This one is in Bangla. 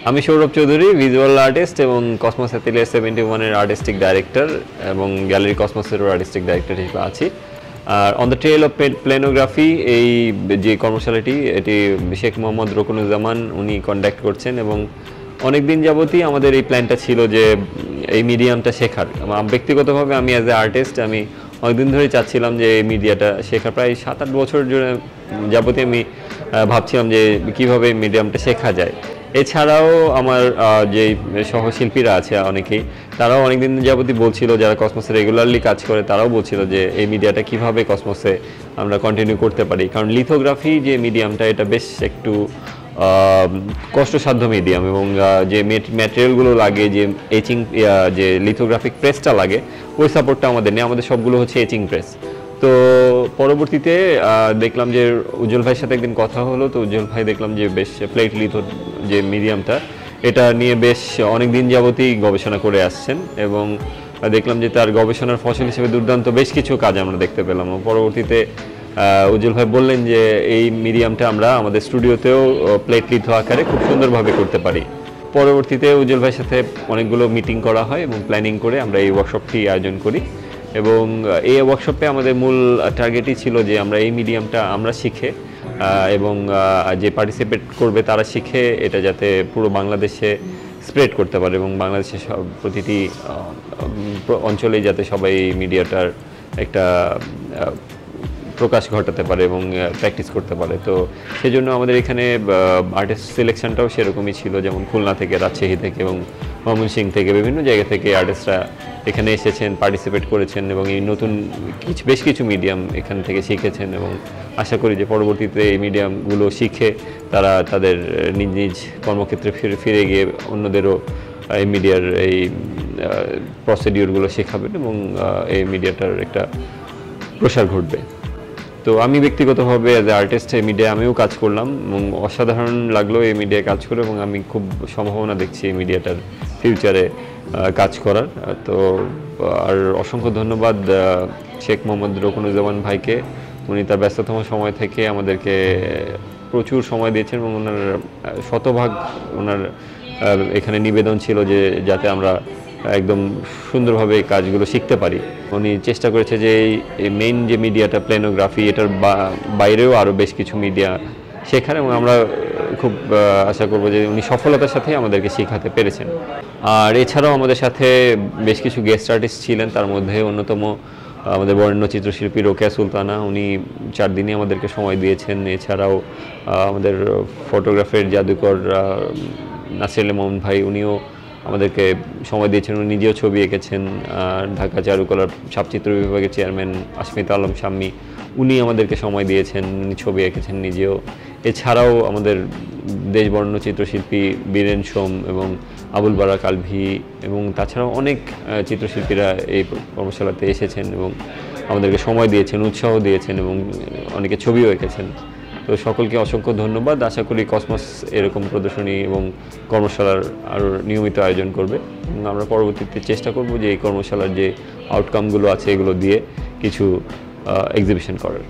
আমি সৌরভ চৌধুরী, ভিজুয়াল আর্টিস্ট এবং কসমোস অ্যাথলিয়ার 71 এর আর্টিস্টিক ডাইরেক্টর এবং গ্যালারি কসমোসের আর্টিস্টিক ডাইরেক্টর হিসেবে আছি। আর অন দ্য ট্রেল অফ প্ল্যানোগ্রাফি এই যে কর্মশালাটি এটি শেখ মোহাম্মদ রকুনুজ্জামান উনি কন্ডাক্ট করছেন এবং অনেক দিন যাবতই আমাদের এই প্ল্যানটা ছিল যে এই মিডিয়ামটা শেখার। ব্যক্তিগতভাবে আমি অ্যাজ এ আর্টিস্ট আমি অনেকদিন ধরেই চাচ্ছিলাম যে এই মিডিয়াটা শেখার, প্রায় 7-8 বছর যাবতই আমি ভাবছিলাম যে কীভাবে মিডিয়ামটা শেখা যায়। এছাড়াও আমার যে সহশিল্পীরা আছে অনেকেই, তারাও অনেকদিন যাবতই বলছিল, যারা কসমোসে রেগুলারলি কাজ করে তারাও বলছিল যে এই মিডিয়াটা কিভাবে কসমোসে আমরা কন্টিনিউ করতে পারি। কারণ লিথোগ্রাফি যে মিডিয়ামটা এটা বেশ একটু কষ্টসাধ্য মিডিয়াম এবং যে ম্যাটেরিয়ালগুলো লাগে, যে এচিং যে লিথোগ্রাফিক প্রেসটা লাগে ওই সাপোর্টটা আমাদের নেই, আমাদের সবগুলো হচ্ছে এচিং প্রেস। তো পরবর্তীতে দেখলাম যে উজ্জ্বল ভাইয়ের সাথে একদিন কথা হলো, তো উজ্জ্বল ভাই দেখলাম যে বেশ প্লেট লিথো যে মিডিয়ামটা এটা নিয়ে বেশ অনেক দিন যাবতই গবেষণা করে আসছেন এবং দেখলাম যে তার গবেষণার ফসল হিসেবে দুর্দান্ত বেশ কিছু কাজ আমরা দেখতে পেলাম। পরবর্তীতে উজ্জ্বল ভাই বললেন যে এই মিডিয়ামটা আমরা আমাদের স্টুডিওতেও প্লেট লিথো আকারে খুব সুন্দরভাবে করতে পারি। পরবর্তীতে উজ্জ্বল ভাইয়ের সাথে অনেকগুলো মিটিং করা হয় এবং প্ল্যানিং করে আমরা এই ওয়ার্কশপটি আয়োজন করি এবং এই ওয়ার্কশপে আমাদের মূল টার্গেটই ছিল যে আমরা এই মিডিয়ামটা আমরা শিখে এবং যে পার্টিসিপেট করবে তারা শিখে এটা যাতে পুরো বাংলাদেশে স্প্রেড করতে পারে এবং বাংলাদেশের প্রতিটি অঞ্চলেই যাতে সবাই এই মিডিয়াটার একটা প্রকাশ ঘটাতে পারে এবং প্র্যাকটিস করতে পারে। তো সেই জন্য আমাদের এখানে আর্টিস্ট সিলেকশনটাও সেরকমই ছিল, যেমন খুলনা থেকে, রাজশাহী থেকে এবং ময়মনসিংহ থেকে বিভিন্ন জায়গা থেকে আর্টিস্টরা এখানে এসেছেন, পার্টিসিপেট করেছেন এবং এই নতুন বেশ কিছু মিডিয়াম এখান থেকে শিখেছেন এবং আশা করি যে পরবর্তীতে এই মিডিয়ামগুলো শিখে তারা তাদের নিজ নিজ কর্মক্ষেত্রে ফিরে গিয়ে অন্যদেরও এই মিডিয়ার এই প্রসিডিওরগুলো শেখাবেন এবং এই মিডিয়াটার একটা প্রসার ঘটবে। তো আমি ব্যক্তিগতভাবে অ্যাজ এ আর্টিস্ট এই মিডিয়ায় আমিও কাজ করলাম এবং অসাধারণ লাগলো এই মিডিয়ায় কাজ করে এবং আমি খুব সম্ভাবনা দেখছি এই মিডিয়াটার ফিউচারে কাজ করার। তো আর অসংখ্য ধন্যবাদ শেখ মোহাম্মদ রকুনুজ্জামান ভাইকে, উনি তার ব্যস্ততম সময় থেকে আমাদেরকে প্রচুর সময় দিয়েছেন এবং ওনার শতভাগ ওনার এখানে নিবেদন ছিল যে যাতে আমরা একদম সুন্দরভাবে কাজগুলো শিখতে পারি। উনি চেষ্টা করেছে যে এই মেইন যে মিডিয়াটা প্ল্যানোগ্রাফি এটার বাইরেও আরও বেশ কিছু মিডিয়া শেখার এবং আমরা খুব আশা করব যে উনি সফলতার সাথে আমাদেরকে শেখাতে পেরেছেন। আর এছাড়াও আমাদের সাথে বেশ কিছু গেস্ট আর্টিস্ট ছিলেন, তার মধ্যে অন্যতম আমাদের বরেণ্য চিত্রশিল্পী রোকেয়া সুলতানা, উনি 4 দিনই আমাদেরকে সময় দিয়েছেন। এছাড়াও আমাদের ফটোগ্রাফের জাদুকর নাসির মোহাম্মদ ভাই, উনিও আমাদেরকে সময় দিয়েছেন, উনি নিজেও ছবি এঁকেছেন। ঢাকা চারুকলার ছাপচিত্র বিভাগের চেয়ারম্যান আসমিতা আলম শাম্মী, উনি আমাদেরকে সময় দিয়েছেন, উনি ছবি এঁকেছেন নিজেও। এছাড়াও আমাদের দেশবরেণ্য চিত্রশিল্পী বীরেন সোম এবং আবুল বারাক আলভি এবং তাছাড়াও অনেক চিত্রশিল্পীরা এই কর্মশালাতে এসেছেন এবং আমাদেরকে সময় দিয়েছেন, উৎসাহ দিয়েছেন এবং অনেকে ছবিও এঁকেছেন। তো সকলকে অসংখ্য ধন্যবাদ। আশা করি কসমোস এরকম প্রদর্শনী এবং কর্মশালার আরও নিয়মিত আয়োজন করবে এবং আমরা পরবর্তীতে চেষ্টা করব যে এই কর্মশালার যে আউটকামগুলো আছে এগুলো দিয়ে কিছু এক্সিবিশন করার।